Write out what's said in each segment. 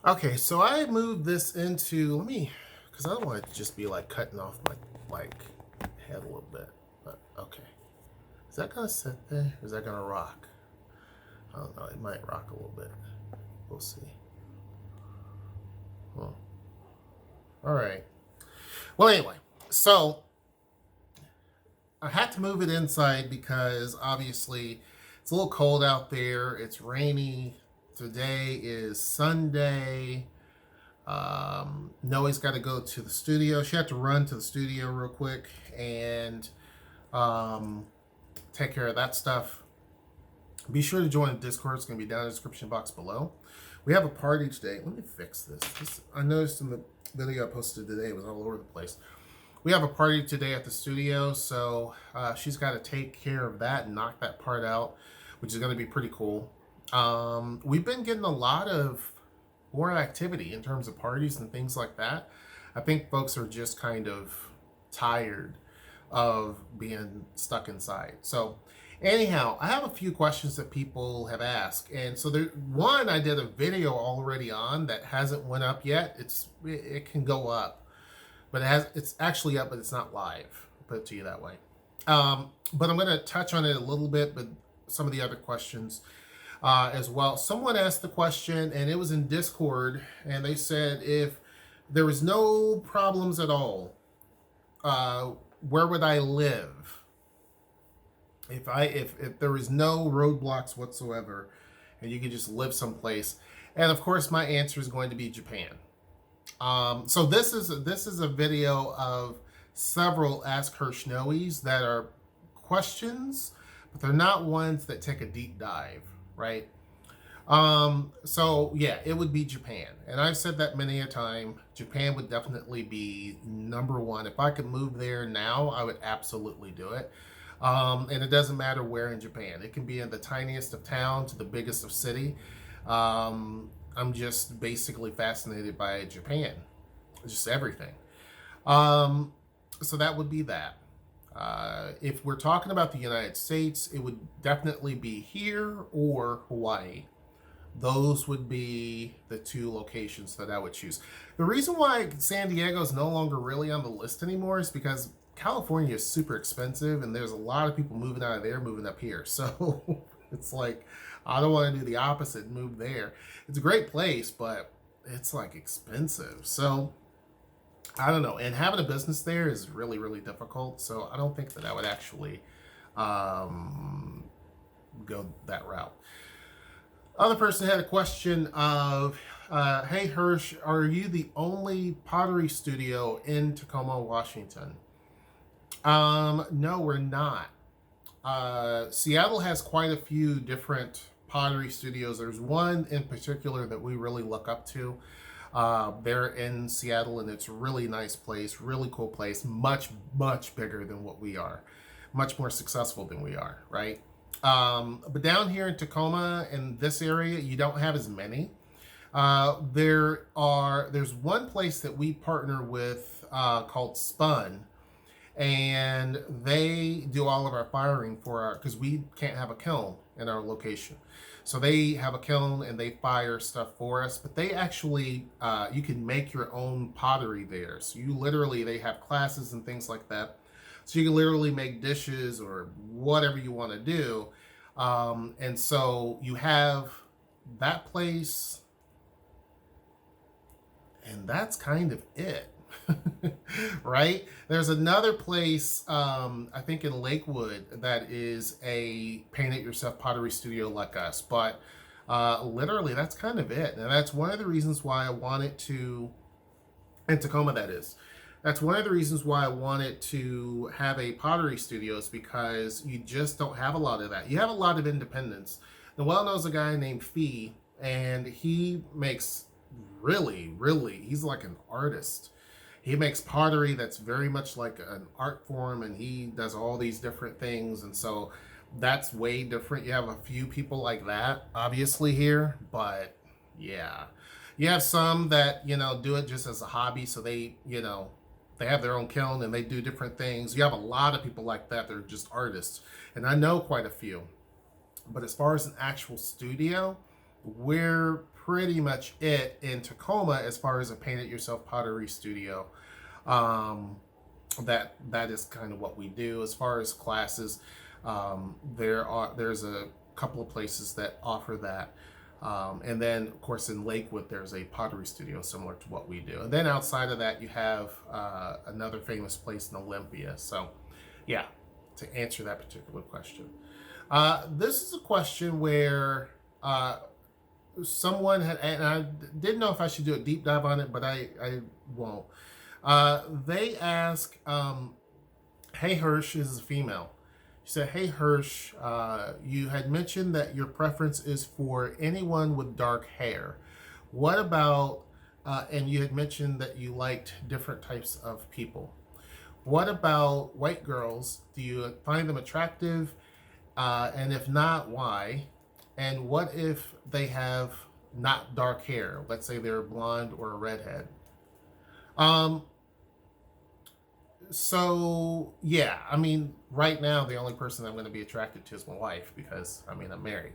Okay, so I moved this into, because I don't want it to just be like cutting off my like head a little bit. But okay, is that gonna sit there? Or is that gonna rock? I don't know. It might rock a little bit. We'll see. Huh. All right. Well, anyway, so I had to move it inside because obviously it's a little cold out there. It's rainy. Today is Sunday. Noe's got to go to the studio. She had to run to the studio real quick and um, take care of that stuff. Be sure to join the Discord. It's going to be down in the description box below. We have a party today. Let me fix this. I noticed in the video I posted today, it was all over the place. We have a party today at the studio, so she's got to take care of that and knock that part out, which is going to be pretty cool. We've been getting a lot of more activity in terms of parties and things like that. I think folks are just kind of tired of being stuck inside. So anyhow, I have a few questions that people have asked. And so there one I did a video already on that hasn't went up yet. It can go up, but it's actually up, but it's not live. I'll put it to you that way. But I'm going to touch on it a little bit, but some of the other questions as well. Someone asked the question, and it was in Discord, and they said if there was no problems at all, where would I live? If there was no roadblocks whatsoever, and you could just live someplace, and of course my answer is going to be Japan. So this is a video of several Ask HersNoeie that are questions, but they're not ones that take a deep dive, right? So yeah, it would be Japan. And I've said that many a time. Japan would definitely be number one. If I could move there now, I would absolutely do it. And it doesn't matter where in Japan. It can be in the tiniest of town to the biggest of city. I'm just basically fascinated by Japan. Just everything. So that would be that. If we're talking about the United States, it would definitely be here or Hawaii. Those would be the two locations that I would choose. The reason why San Diego is no longer really on the list anymore is because California is super expensive and there's a lot of people moving out of there, moving up here. So it's like, I don't want to do the opposite and move there. It's a great place, but it's like expensive. So I don't know. And having a business there is really, really difficult. So I don't think that I would actually go that route. Other person had a question of, hey Hirsch, are you the only pottery studio in Tacoma, Washington? No, we're not. Seattle has quite a few different pottery studios. There's one in particular that we really look up to. They're in Seattle, and it's a really nice place, really cool place, much, much bigger than what we are, much more successful than we are, right? But down here in Tacoma, in this area, you don't have as many. There's one place that we partner with called Spun, and they do all of our firing because we can't have a kiln in our location. So they have a kiln and they fire stuff for us, but they actually, you can make your own pottery there. So they have classes and things like that. So you can literally make dishes or whatever you want to do. And so you have that place, and that's kind of it. Right? There's another place, I think in Lakewood, that is a paint-it-yourself pottery studio like us. But literally, that's kind of it. And that's one of the reasons why I wanted to, in Tacoma that is, that's one of the reasons why I wanted to have a pottery studio, is because you just don't have a lot of that. You have a lot of independence. Noelle knows a guy named Fee, and he makes he's like an artist. He makes pottery that's very much like an art form, and he does all these different things. And so that's way different. You have a few people like that, obviously, here. But yeah, you have some that, do it just as a hobby. So they have their own kiln and they do different things. You have a lot of people like that. They're just artists. And I know quite a few. But as far as an actual studio, we're pretty much it in Tacoma as far as a paint-it-yourself pottery studio. Um, that is kind of what we do. As far as classes, there's a couple of places that offer that. And then, of course, in Lakewood, there's a pottery studio similar to what we do. And then outside of that, you have another famous place in Olympia. So, yeah, to answer that particular question. This is a question where someone had, and I didn't know if I should do a deep dive on it, but I won't. They ask, hey Hirsch, is a female. She said, hey Hirsch, you had mentioned that your preference is for anyone with dark hair. What about, and you had mentioned that you liked different types of people. What about white girls? Do you find them attractive? And if not, why? And what if they have not dark hair? Let's say they're blonde or a redhead. So yeah, I mean, right now the only person I'm going to be attracted to is my wife because I'm married.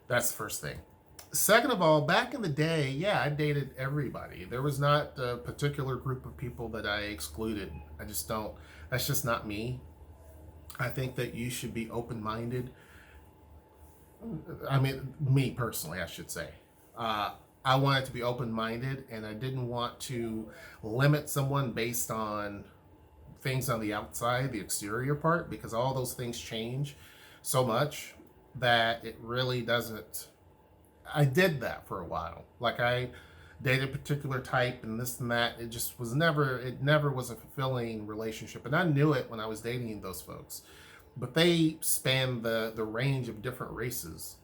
That's the first thing. Second of all, back in the day, yeah, I dated everybody. There was not a particular group of people that I excluded. I just don't. That's just not me. I think that you should be open-minded. Me personally, I should say. I wanted to be open-minded, and I didn't want to limit someone based on things on the outside, the exterior part, because all those things change so much that it really doesn't. I did that for a while. Like I dated a particular type and this and that. It just was never was a fulfilling relationship. And I knew it when I was dating those folks. But they span the range of different races.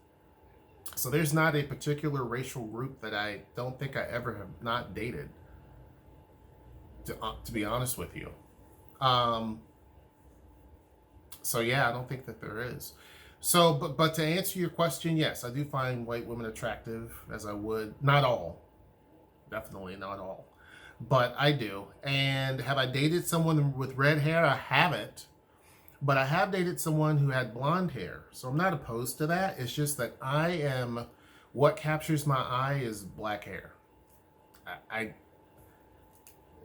So there's not a particular racial group that I don't think I ever have not dated, to be honest with you. So yeah, I don't think that there is. So, but to answer your question, yes, I do find white women attractive, as I would, not all, definitely not all, but I do. And have I dated someone with red hair? I haven't, but I have dated someone who had blonde hair. So I'm not opposed to that. It's just that what captures my eye is black hair.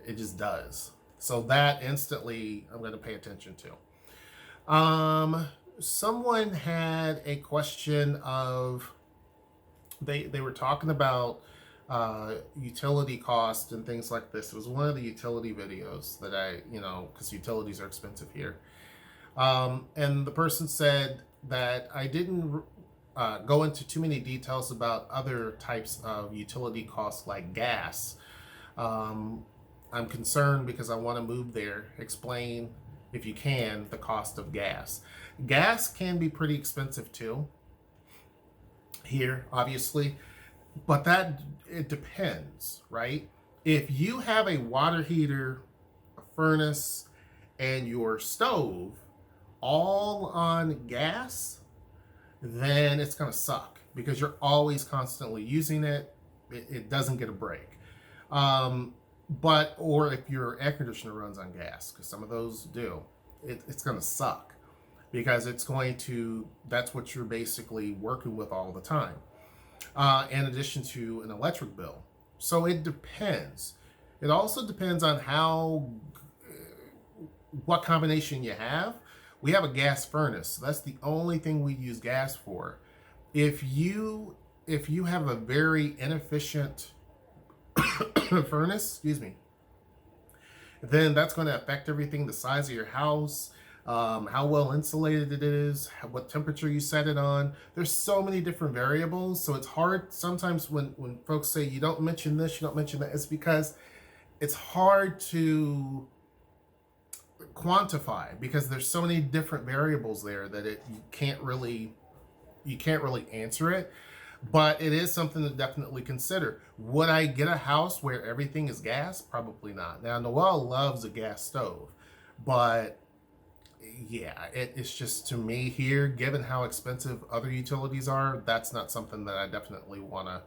It just does. So that instantly I'm going to pay attention to. Someone had a question of, they were talking about utility costs and things like this. It was one of the utility videos that because utilities are expensive here. And the person said that I didn't go into too many details about other types of utility costs like gas. I'm concerned because I want to move there. Explain, if you can, the cost of gas. Gas can be pretty expensive too here, obviously, but it depends, right? If you have a water heater, a furnace, and your stove all on gas, then it's going to suck because you're always constantly using it. It doesn't get a break. Or if your air conditioner runs on gas, because some of those do, it's going to suck because that's what you're basically working with all the time, in addition to an electric bill. So it depends. It also depends on what combination you have. We have a gas furnace. So that's the only thing we use gas for. If you have a very inefficient furnace, then that's going to affect everything, the size of your house, how well insulated it is, what temperature you set it on. There's so many different variables, so it's hard sometimes when folks say you don't mention this, you don't mention that. It's because it's hard to quantify because there's so many different variables there that you can't really answer it. But it is something to definitely consider. Would I get a house where everything is gas? Probably not. Now, Noelle loves a gas stove, but yeah, it's just, to me here, given how expensive other utilities are, that's not something that I definitely want to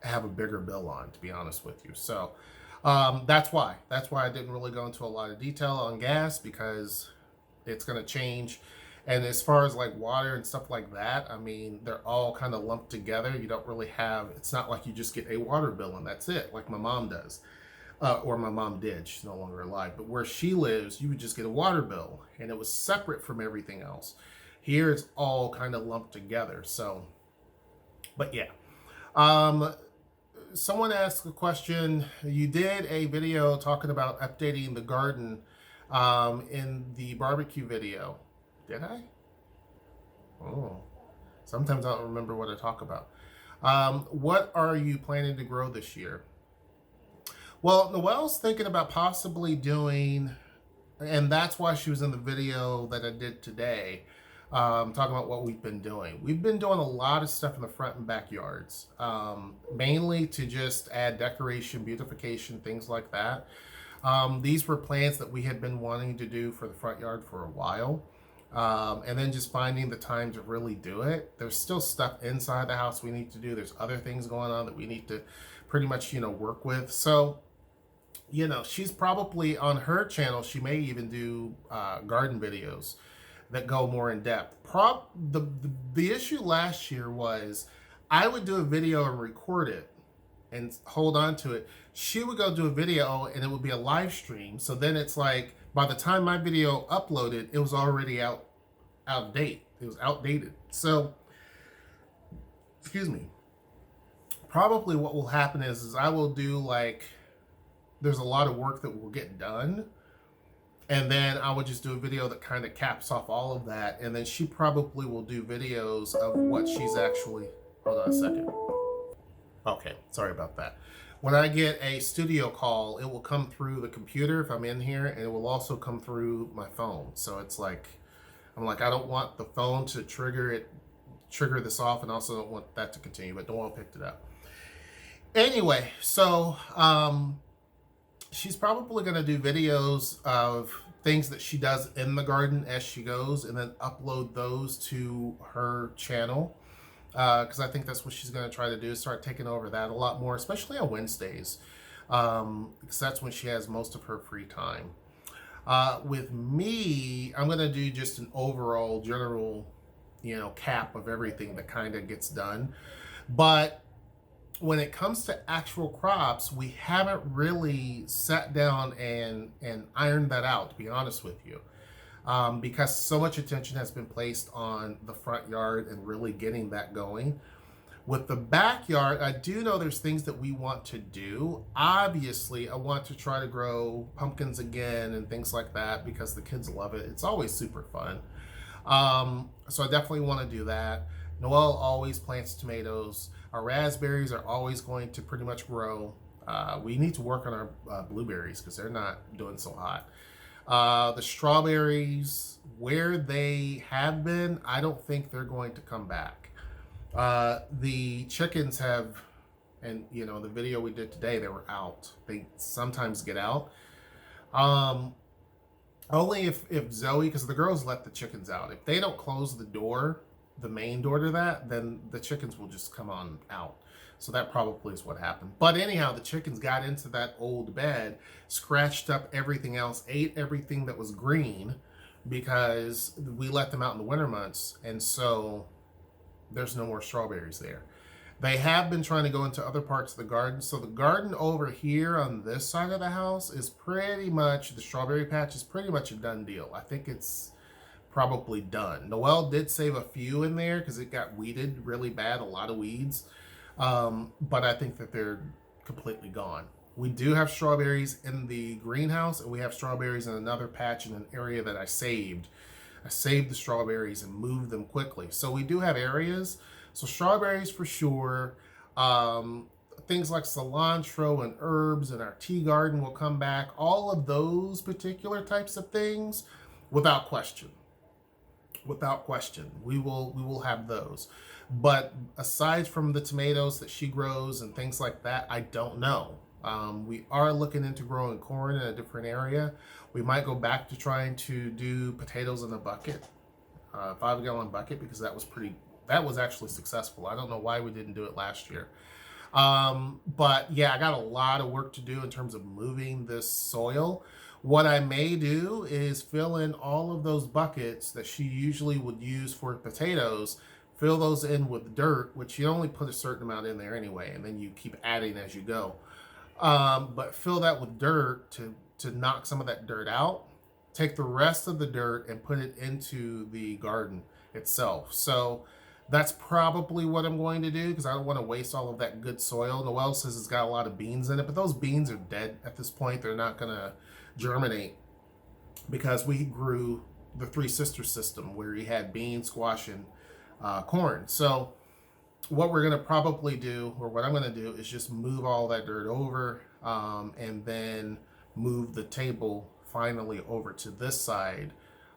have a bigger bill on, to be honest with you. So that's why I didn't really go into a lot of detail on gas, because it's going to change. And as far as like water and stuff like that, I mean, they're all kind of lumped together. You don't really have, it's not like you just get a water bill and that's it, like my mom does. Or my mom did. She's no longer alive. But where she lives, you would just get a water bill and it was separate from everything else. Here it's all kind of lumped together. So, but yeah. Someone asked a question. You did a video talking about updating the garden in the barbecue video. Did I? Oh, sometimes I don't remember what I talk about. What are you planning to grow this year? Well, Noelle's thinking about possibly doing, and that's why she was in the video that I did today, talking about what we've been doing. We've been doing a lot of stuff in the front and backyards, mainly to just add decoration, beautification, things like that. These were plans that we had been wanting to do for the front yard for a while. And then just finding the time to really do it. There's still stuff inside the house we need to do. There's other things going on that we need to pretty much, work with. So, she's probably on her channel. She may even do garden videos that go more in depth. The issue last year was I would do a video and record it and hold on to it. She would go do a video and it would be a live stream. So then it's like by the time my video uploaded, it was already out of date. It was outdated. So, excuse me. Probably what will happen is I will do like, there's a lot of work that will get done. And then I would just do a video that kind of caps off all of that. And then she probably will do videos of what she's actually, hold on a second. Okay, sorry about that. When I get a studio call, it will come through the computer if I'm in here, and it will also come through my phone. So it's like, I'm like, I don't want the phone to trigger this off, and also don't want that to continue, but Noelle picked it up. Anyway, so she's probably going to do videos of things that she does in the garden as she goes, and then upload those to her channel. Because I think that's what she's going to try to do, is start taking over that a lot more, especially on Wednesdays, because that's when she has most of her free time. With me, I'm going to do just an overall general, cap of everything that kind of gets done. But when it comes to actual crops, we haven't really sat down and ironed that out, to be honest with you. Because so much attention has been placed on the front yard and really getting that going. With the backyard, I do know there's things that we want to do. Obviously, I want to try to grow pumpkins again and things like that because the kids love it. It's always super fun. So I definitely want to do that. Noelle always plants tomatoes. Our raspberries are always going to pretty much grow. We need to work on our blueberries because they're not doing so hot. The strawberries, where they have been, I don't think they're going to come back. The chickens have, and the video we did today, they were out. They sometimes get out. Only if Zoe, because the girls let the chickens out. If they don't close the door, the main door to that, then the chickens will just come on out. So that probably is what happened. But anyhow, the chickens got into that old bed, scratched up everything else, ate everything that was green because we let them out in the winter months. And so there's no more strawberries there. They have been trying to go into other parts of the garden. So the garden over here on this side of the house is pretty much, the strawberry patch is pretty much a done deal. I think it's probably done. Noelle did save a few in there because it got weeded really bad, a lot of weeds. But I think that they're completely gone. We do have strawberries in the greenhouse, and we have strawberries in another patch in an area that I saved. I saved the strawberries and moved them quickly. So we do have areas. So strawberries for sure. Things like cilantro and herbs and our tea garden will come back. All of those particular types of things, without question. Without question, we will have those. But aside from the tomatoes that she grows and things like that, I don't know. We are looking into growing corn in a different area. We might go back to trying to do potatoes in a bucket, 5-gallon bucket, because that was actually successful. I don't know why we didn't do it last year. But yeah, I got a lot of work to do in terms of moving this soil. What I may do is fill in all of those buckets that she usually would use for potatoes, fill those in with dirt, which you only put a certain amount in there anyway, and then you keep adding as you go. But fill that with dirt to knock some of that dirt out. Take the rest of the dirt and put it into the garden itself. So that's probably what I'm going to do, because I don't want to waste all of that good soil. Noelle says it's got a lot of beans in it, but those beans are dead at this point. They're not going to germinate, because we grew the Three Sisters system where you had beans, squash, and corn. So what we're going to probably do, or what I'm going to do, is just move all that dirt over, and then move the table finally over to this side,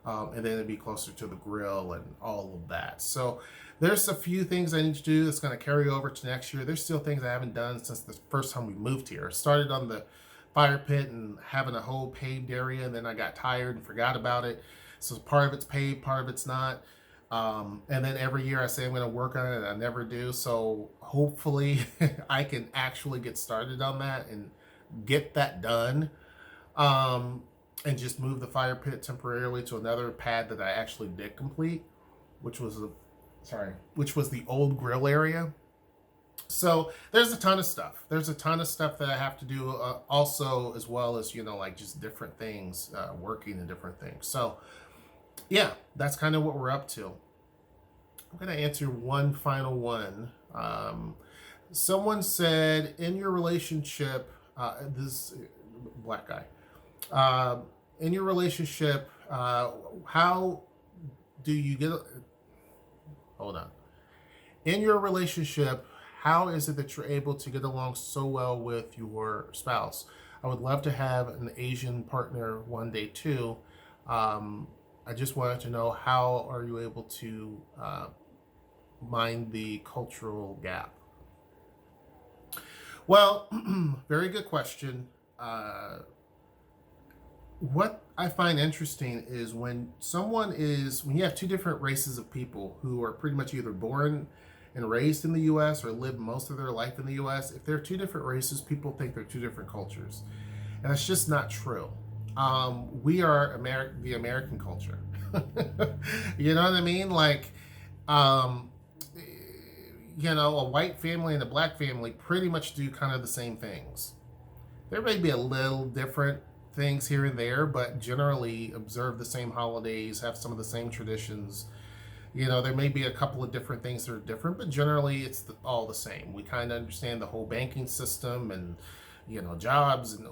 and then it'd be closer to the grill and all of that. So there's a few things I need to do that's going to carry over to next year. There's still things I haven't done since the first time we moved here. I started on the fire pit and having a whole paved area, and then I got tired and forgot about it. So part of it's paved, part of it's not. And then every year I say I'm going to work on it, and I never do. So hopefully I can actually get started on that and get that done. And just move the fire pit temporarily to another pad that I actually did complete, which was the old grill area. So there's a ton of stuff. There's a ton of stuff that I have to do also, as well as, like just different things, working and different things. So yeah, that's kind of what we're up to. I'm going to answer one final one. Someone said, in your relationship, this black guy, in your relationship, how do you get, hold on. In your relationship, how is it that you're able to get along so well with your spouse? I would love to have an Asian partner one day too. I just wanted to know, how are you able to mind the cultural gap? Well, very good question. What I find interesting is when you have two different races of people who are pretty much either born and raised in the U.S. or live most of their life in the U.S., if they're two different races, people think they're two different cultures. And that's just not true. We are the American culture. You know what I mean? Like, a white family and a black family pretty much do kind of the same things. There may be a little different things here and there, but generally observe the same holidays, have some of the same traditions. There may be a couple of different things that are different, but generally it's all the same. We kind of understand the whole banking system and, jobs, and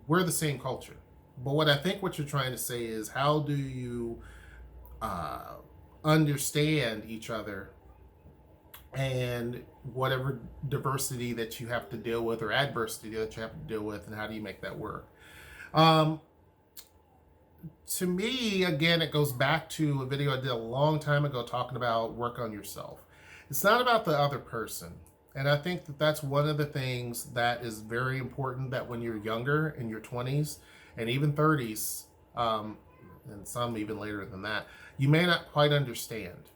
we're the same culture. But what I think what you're trying to say is, how do you understand each other and whatever diversity that you have to deal with, or adversity that you have to deal with, and how do you make that work? To me, again, it goes back to a video I did a long time ago talking about work on yourself. It's not about the other person. And I think that that's one of the things that is very important, that when you're younger, in your 20s and even 30s, and some even later than that, you may not quite understand,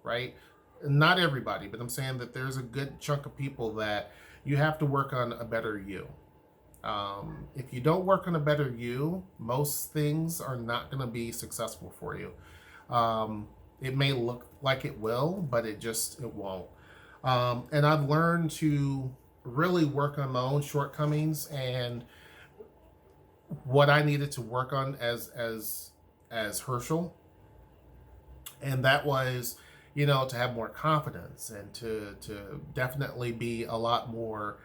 right? Not everybody, but I'm saying that there's a good chunk of people that you have to work on a better you. If you don't work on a better you, most things are not going to be successful for you. It may look like it will, but it won't. And I've learned to really work on my own shortcomings and what I needed to work on as Herschel. And that was, to have more confidence and to definitely be a lot more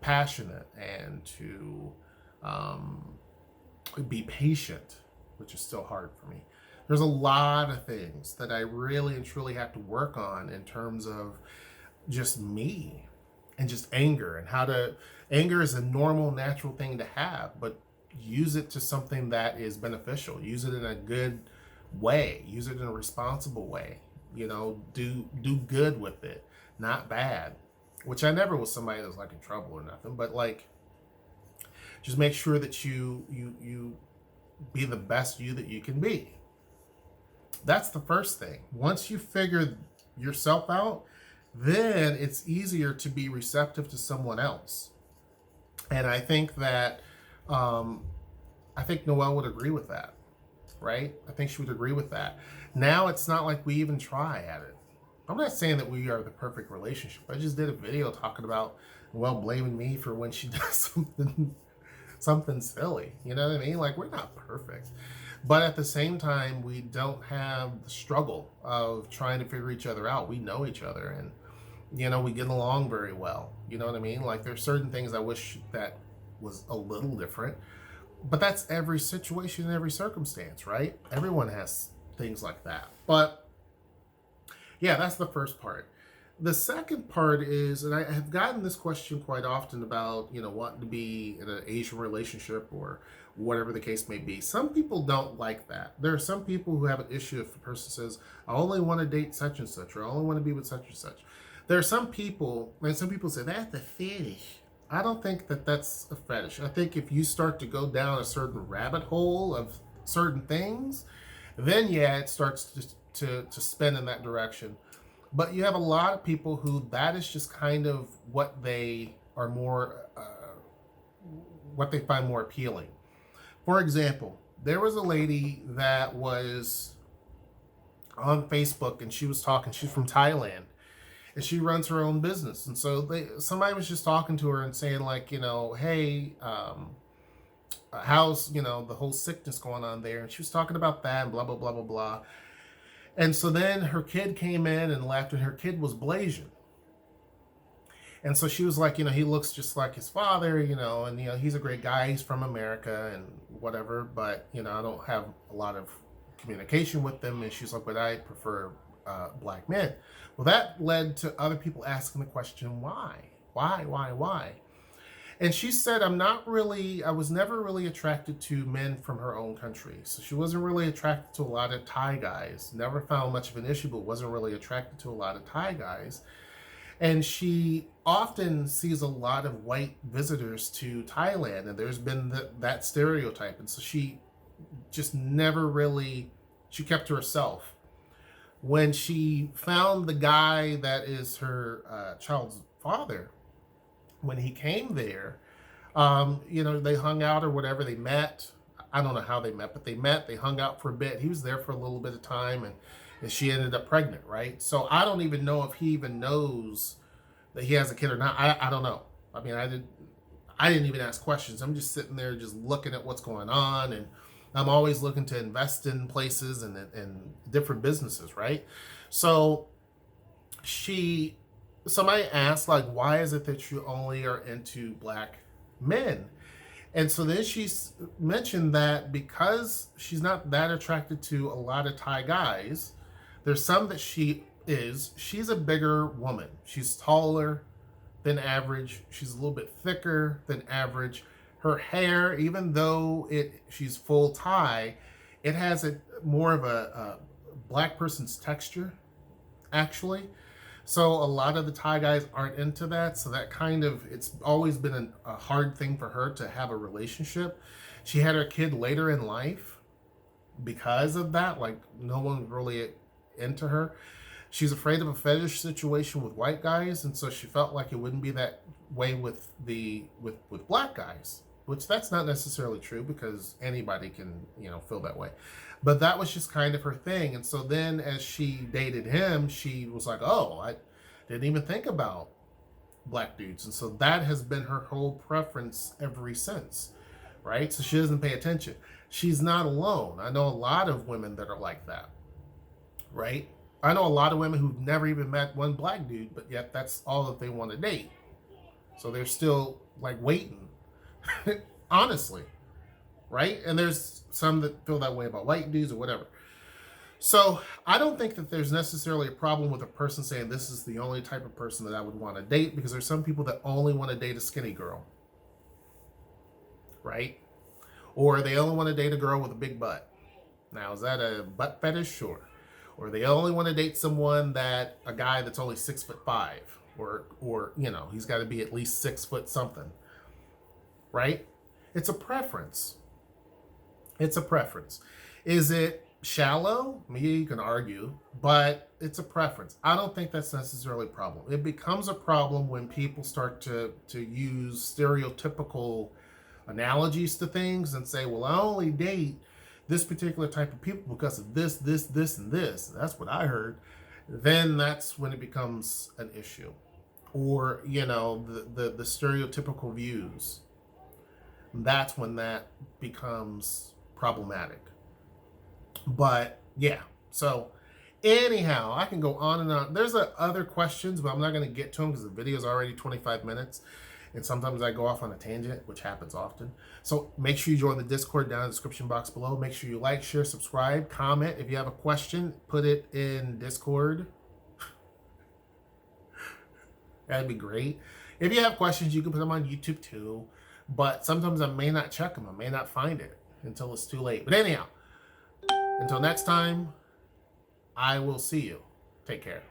passionate, and to be patient, which is still hard for me. There's a lot of things that I really and truly have to work on in terms of just me, and just anger, and anger is a normal, natural thing to have, but use it to something that is beneficial. Use it in a good way. Use it in a responsible way. Do good with it, not bad. Which I never was somebody that was like in trouble or nothing, but like, just make sure that you be the best you that you can be. That's the first thing. Once you figure yourself out, then it's easier to be receptive to someone else. And I think that Um, I think Noelle would agree with that, right? I think she would agree with that. Now it's not like we even try at it. I'm not saying that we are the perfect relationship. I just did a video talking about Noelle blaming me for when she does something silly. You know what I mean? Like, we're not perfect. But at the same time, we don't have the struggle of trying to figure each other out. We know each other, and we get along very well. You know what I mean? Like, there's certain things I wish that was a little different, but that's every situation, every circumstance, right? Everyone has things like that. But yeah, that's the first part. The second part is, and I have gotten this question quite often about, wanting to be in an Asian relationship or whatever the case may be. Some people don't like that. There are some people who have an issue if a person says, I only want to date such and such, or I only want to be with such and such. There are some people, and some people say, that's a fetish. I don't think that that's a fetish. I think if you start to go down a certain rabbit hole of certain things, then yeah, it starts to spin in that direction. But you have a lot of people who that is just kind of what they are more, what they find more appealing. For example, there was a lady that was on Facebook and she was talking, she's from Thailand, and she runs her own business. And so somebody was just talking to her and saying like, hey, how's, the whole sickness going on there? And she was talking about that and blah, blah, blah, blah, blah. And so then her kid came in and left, and her kid was Blasian. And so she was like, he looks just like his father, and, he's a great guy. He's from America and whatever, but, I don't have a lot of communication with them. And she's like, but I prefer black men. Well, that led to other people asking the question, why? Why? And she said, I was never really attracted to men from her own country. So she wasn't really attracted to a lot of Thai guys. Never found much of an issue, but wasn't really attracted to a lot of Thai guys. And she often sees a lot of white visitors to Thailand, and there's been that stereotype. And so she just never really, she kept to herself. When she found the guy that is her child's father, when he came there, they hung out or whatever. They met. I don't know how they met, but they met. They hung out for a bit. He was there for a little bit of time, and she ended up pregnant, right? So I don't even know if he even knows that he has a kid or not. I don't know. I mean, I didn't even ask questions. I'm just sitting there just looking at what's going on, and I'm always looking to invest in places and different businesses, right? So somebody asked, like, why is it that you only are into black men? And so then she mentioned that because she's not that attracted to a lot of Thai guys, there's some that she's a bigger woman. She's taller than average. She's a little bit thicker than average. Her hair, even though she's full Thai, it has more of a black person's texture, actually. So a lot of the Thai guys aren't into that. So that it's always been a hard thing for her to have a relationship. She had her kid later in life because of that. Like, no one really into her. She's afraid of a fetish situation with white guys. And so she felt like it wouldn't be that way with black guys, which that's not necessarily true because anybody can, feel that way. But that was just kind of her thing. And so then as she dated him, she was like, oh, I didn't even think about black dudes. And so that has been her whole preference ever since, right? So she doesn't pay attention. She's not alone. I know a lot of women that are like that, right? I know a lot of women who've never even met one black dude, but yet that's all that they want to date. So they're still like waiting, honestly, right? And there's some that feel that way about white dudes or whatever. So I don't think that there's necessarily a problem with a person saying this is the only type of person that I would want to date, because there's some people that only want to date a skinny girl, right? Or they only want to date a girl with a big butt. Now, is that a butt fetish? Sure. Or they only want to date a guy that's only 6'5", or he's got to be at least 6 foot something, right? It's a preference. It's a preference. Is it shallow? Maybe you can argue, but it's a preference. I don't think that's necessarily a problem. It becomes a problem when people start to use stereotypical analogies to things and say, well, I only date this particular type of people because of this, and this. That's what I heard. Then that's when it becomes an issue. Or, you know, the stereotypical views. That's when that becomes problematic. But yeah, so anyhow, I can go on and on. There's other questions, but I'm not going to get to them because the video is already 25 minutes. And sometimes I go off on a tangent, which happens often. So make sure you join the Discord down in the description box below. Make sure you like, share, subscribe, comment. If you have a question, put it in Discord. That'd be great. If you have questions, you can put them on YouTube too. But sometimes I may not check them. I may not find it until it's too late. But anyhow, until next time, I will see you. Take care.